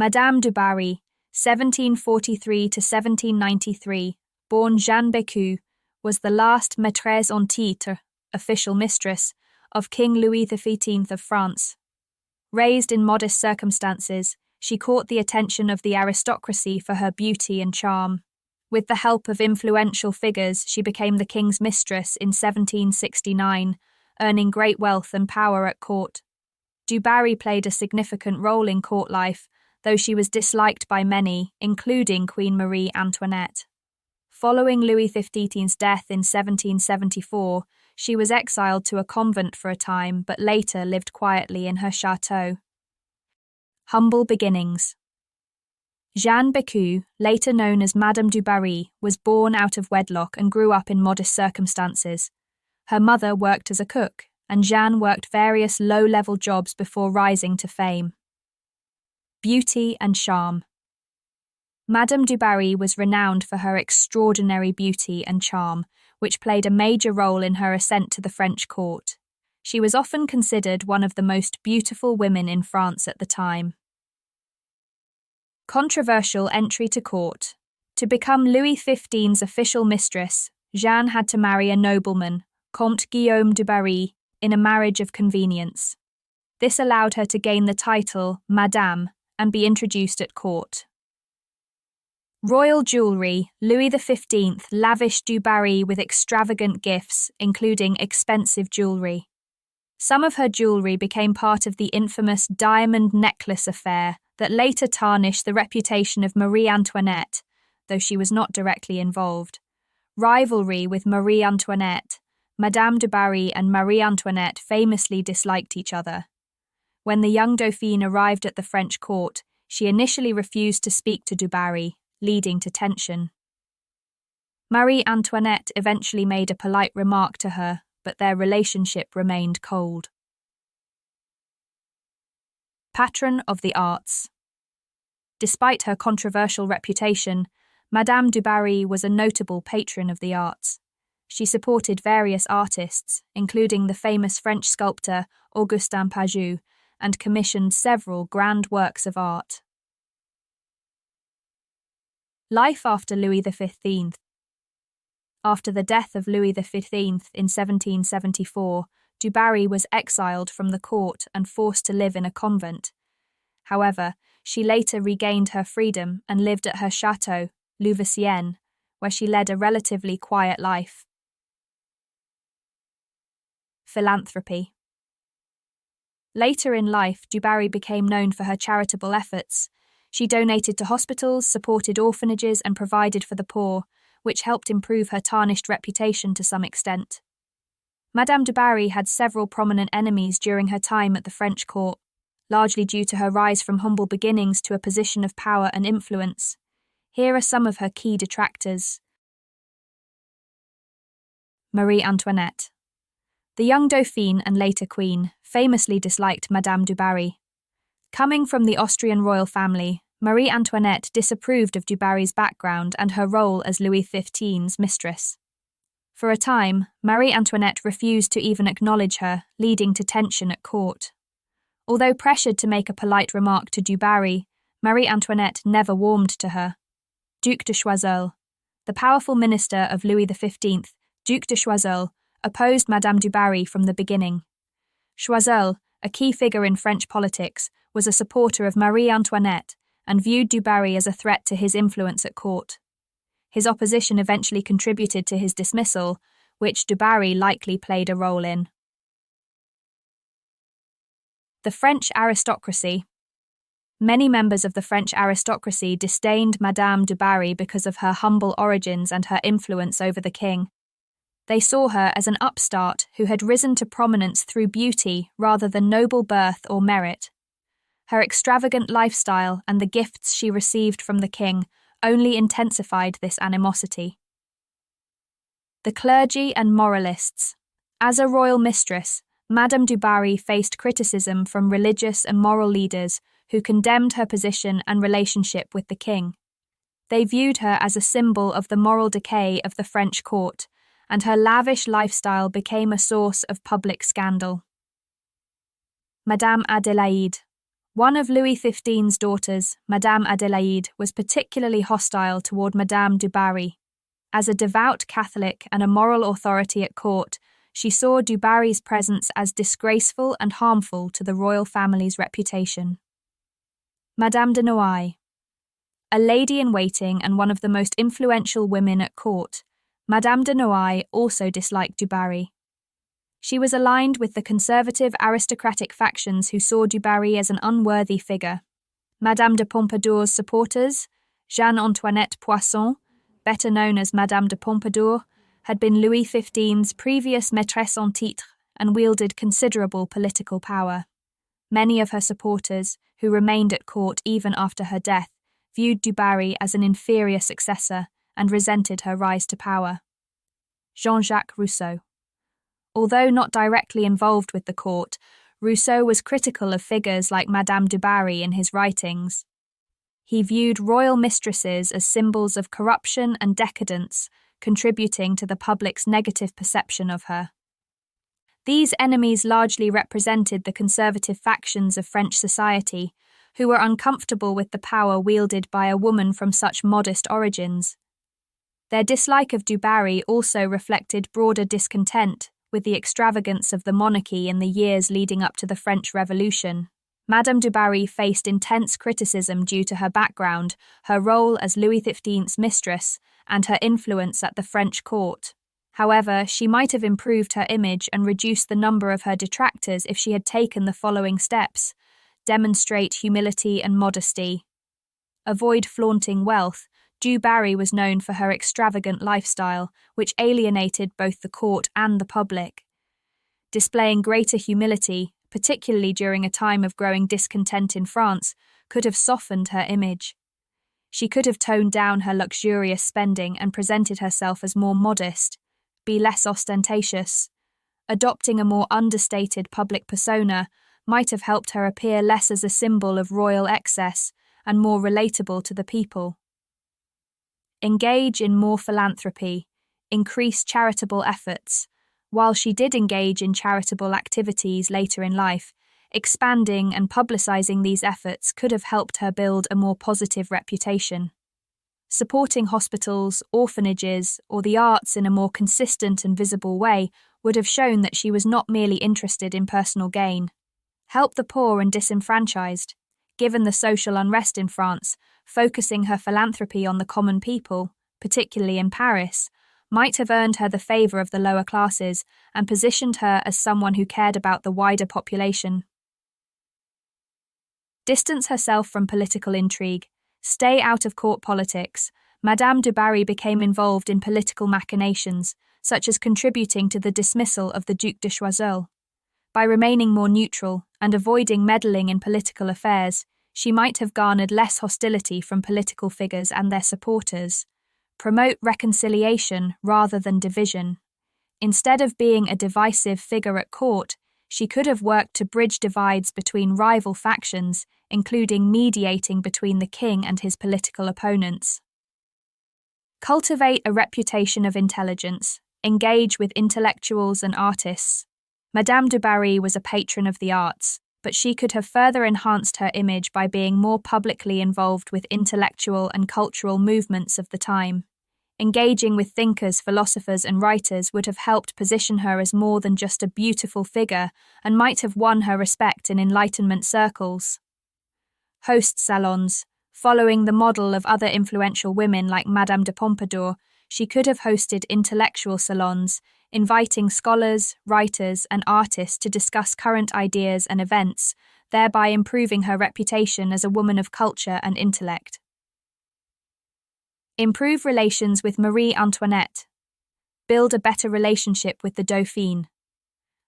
Madame du Barry, 1743 to 1793, born Jeanne Bécu, was the last Maîtresse-en-titre, official mistress, of King Louis XV of France. Raised in modest circumstances, she caught the attention of the aristocracy for her beauty and charm. With the help of influential figures, she became the king's mistress in 1769, earning great wealth and power at court. Du Barry played a significant role in court life, though she was disliked by many, including Queen Marie Antoinette. Following Louis XV's death in 1774, she was exiled to a convent for a time but later lived quietly in her chateau. Humble beginnings. Jeanne Bécu, later known as Madame du Barry, was born out of wedlock and grew up in modest circumstances. Her mother worked as a cook, and Jeanne worked various low-level jobs before rising to fame. Beauty and charm. Madame du Barry was renowned for her extraordinary beauty and charm, which played a major role in her ascent to the French court. She was often considered one of the most beautiful women in France at the time. Controversial entry to court. To become Louis XV's official mistress, Jeanne had to marry a nobleman, Comte Guillaume du Barry, in a marriage of convenience. This allowed her to gain the title Madame and be introduced at court. Royal jewellery. Louis XV lavished du Barry with extravagant gifts, including expensive jewellery. Some of her jewellery became part of the infamous diamond necklace affair that later tarnished the reputation of Marie Antoinette, though she was not directly involved. Rivalry with Marie Antoinette. Madame du Barry and Marie Antoinette famously disliked each other. When the young Dauphine arrived at the French court, she initially refused to speak to du Barry, leading to tension. Marie Antoinette eventually made a polite remark to her, but their relationship remained cold. Patron of the arts. Despite her controversial reputation, Madame du Barry was a notable patron of the arts. She supported various artists, including the famous French sculptor Augustin Pajou, and commissioned several grand works of art. Life after Louis XV. After the death of Louis XV in 1774, du Barry was exiled from the court and forced to live in a convent. However, she later regained her freedom and lived at her chateau, Versailles, where she led a relatively quiet life. Philanthropy. Later in life, du Barry became known for her charitable efforts. She donated to hospitals, supported orphanages, and provided for the poor, which helped improve her tarnished reputation to some extent. Madame du Barry had several prominent enemies during her time at the French court, largely due to her rise from humble beginnings to a position of power and influence. Here are some of her key detractors. Marie Antoinette. The young Dauphine and later Queen famously disliked Madame du Barry. Coming from the Austrian royal family, Marie Antoinette disapproved of du Barry's background and her role as Louis XV's mistress. For a time, Marie Antoinette refused to even acknowledge her, leading to tension at court. Although pressured to make a polite remark to du Barry, Marie Antoinette never warmed to her. Duc de Choiseul. The powerful minister of Louis XV, Duc de Choiseul, opposed Madame du Barry from the beginning. Choiseul, a key figure in French politics, was a supporter of Marie Antoinette and viewed du Barry as a threat to his influence at court. His opposition eventually contributed to his dismissal, which du Barry likely played a role in. The French aristocracy. Many members of the French aristocracy disdained Madame du Barry because of her humble origins and her influence over the king. They saw her as an upstart who had risen to prominence through beauty rather than noble birth or merit. Her extravagant lifestyle and the gifts she received from the king only intensified this animosity. The clergy and moralists. As a royal mistress, Madame du Barry faced criticism from religious and moral leaders who condemned her position and relationship with the king. They viewed her as a symbol of the moral decay of the French court, and her lavish lifestyle became a source of public scandal. Madame Adélaïde. One of Louis XV's daughters, Madame Adélaïde, was particularly hostile toward Madame du Barry. As a devout Catholic and a moral authority at court, she saw du Barry's presence as disgraceful and harmful to the royal family's reputation. Madame de Noailles. A lady-in-waiting and one of the most influential women at court, Madame de Noailles also disliked du Barry. She was aligned with the conservative aristocratic factions who saw du Barry as an unworthy figure. Madame de Pompadour's supporters, Jeanne-Antoinette Poisson, better known as Madame de Pompadour, had been Louis XV's previous Maîtresse-en-titre and wielded considerable political power. Many of her supporters, who remained at court even after her death, viewed du Barry as an inferior successor and resented her rise to power. Jean-Jacques Rousseau. Although not directly involved with the court, Rousseau was critical of figures like Madame du Barry in his writings. He viewed royal mistresses as symbols of corruption and decadence, contributing to the public's negative perception of her. These enemies largely represented the conservative factions of French society, who were uncomfortable with the power wielded by a woman from such modest origins. Their dislike of du Barry also reflected broader discontent with the extravagance of the monarchy in the years leading up to the French Revolution. Madame du Barry faced intense criticism due to her background, her role as Louis XV's mistress, and her influence at the French court. However, she might have improved her image and reduced the number of her detractors if she had taken the following steps: demonstrate humility and modesty. Avoid flaunting wealth. Du Barry was known for her extravagant lifestyle, which alienated both the court and the public. Displaying greater humility, particularly during a time of growing discontent in France, could have softened her image. She could have toned down her luxurious spending and presented herself as more modest, be less ostentatious. Adopting a more understated public persona might have helped her appear less as a symbol of royal excess and more relatable to the people. Engage in more philanthropy, increase charitable efforts. While she did engage in charitable activities later in life, expanding and publicizing these efforts could have helped her build a more positive reputation. Supporting hospitals, orphanages, or the arts in a more consistent and visible way would have shown that she was not merely interested in personal gain. Help the poor and disenfranchised. Given the social unrest in France, focusing her philanthropy on the common people, particularly in Paris, might have earned her the favour of the lower classes and positioned her as someone who cared about the wider population. Distance herself from political intrigue. Stay out of court politics. Madame du Barry became involved in political machinations, such as contributing to the dismissal of the Duc de Choiseul. By remaining more neutral and avoiding meddling in political affairs, she might have garnered less hostility from political figures and their supporters. Promote reconciliation rather than division. Instead of being a divisive figure at court, she could have worked to bridge divides between rival factions, including mediating between the king and his political opponents. Cultivate a reputation of intelligence. Engage with intellectuals and artists. Madame du Barry was a patron of the arts, but she could have further enhanced her image by being more publicly involved with intellectual and cultural movements of the time. Engaging with thinkers, philosophers, and writers would have helped position her as more than just a beautiful figure and might have won her respect in Enlightenment circles. Host salons. Following the model of other influential women like Madame de Pompadour, she could have hosted intellectual salons, inviting scholars, writers, and artists to discuss current ideas and events, thereby improving her reputation as a woman of culture and intellect. Improve relations with Marie Antoinette. Build a better relationship with the Dauphine.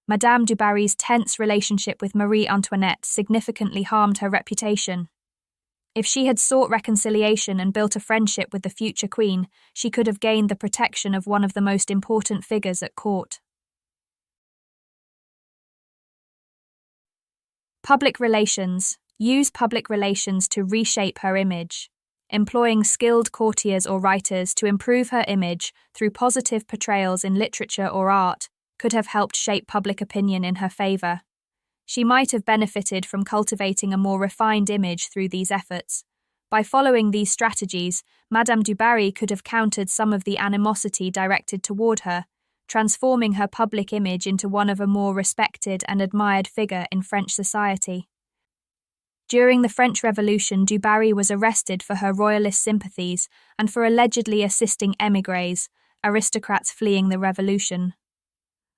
Madame du Barry's tense relationship with Marie Antoinette significantly harmed her reputation. If she had sought reconciliation and built a friendship with the future queen, she could have gained the protection of one of the most important figures at court. Public relations. Use public relations to reshape her image. Employing skilled courtiers or writers to improve her image through positive portrayals in literature or art could have helped shape public opinion in her favour. She might have benefited from cultivating a more refined image through these efforts. By following these strategies, Madame du Barry could have countered some of the animosity directed toward her, transforming her public image into one of a more respected and admired figure in French society. During the French Revolution, du Barry was arrested for her royalist sympathies and for allegedly assisting émigrés, aristocrats fleeing the revolution.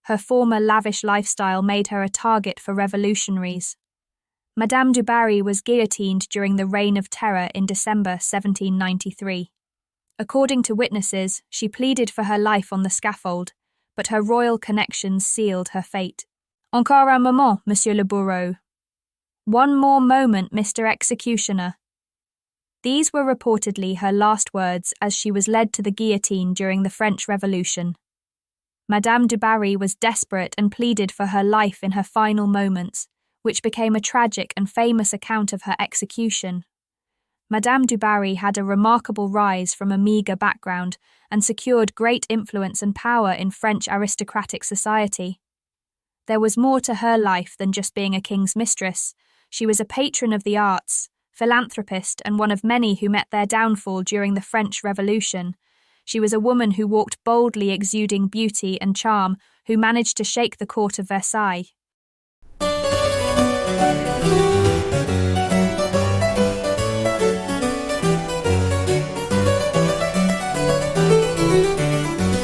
Her former lavish lifestyle made her a target for revolutionaries. Madame du Barry was guillotined during the Reign of Terror in December 1793. According to witnesses, she pleaded for her life on the scaffold, but her royal connections sealed her fate. Encore un moment, Monsieur le Bourreau. One more moment, Mr. Executioner. These were reportedly her last words as she was led to the guillotine during the French Revolution. Madame du Barry was desperate and pleaded for her life in her final moments, which became a tragic and famous account of her execution. Madame du Barry had a remarkable rise from a meagre background and secured great influence and power in French aristocratic society. There was more to her life than just being a king's mistress. She was a patron of the arts, philanthropist, and one of many who met their downfall during the French Revolution. She was a woman who walked boldly, exuding beauty and charm, who managed to shake the court of Versailles.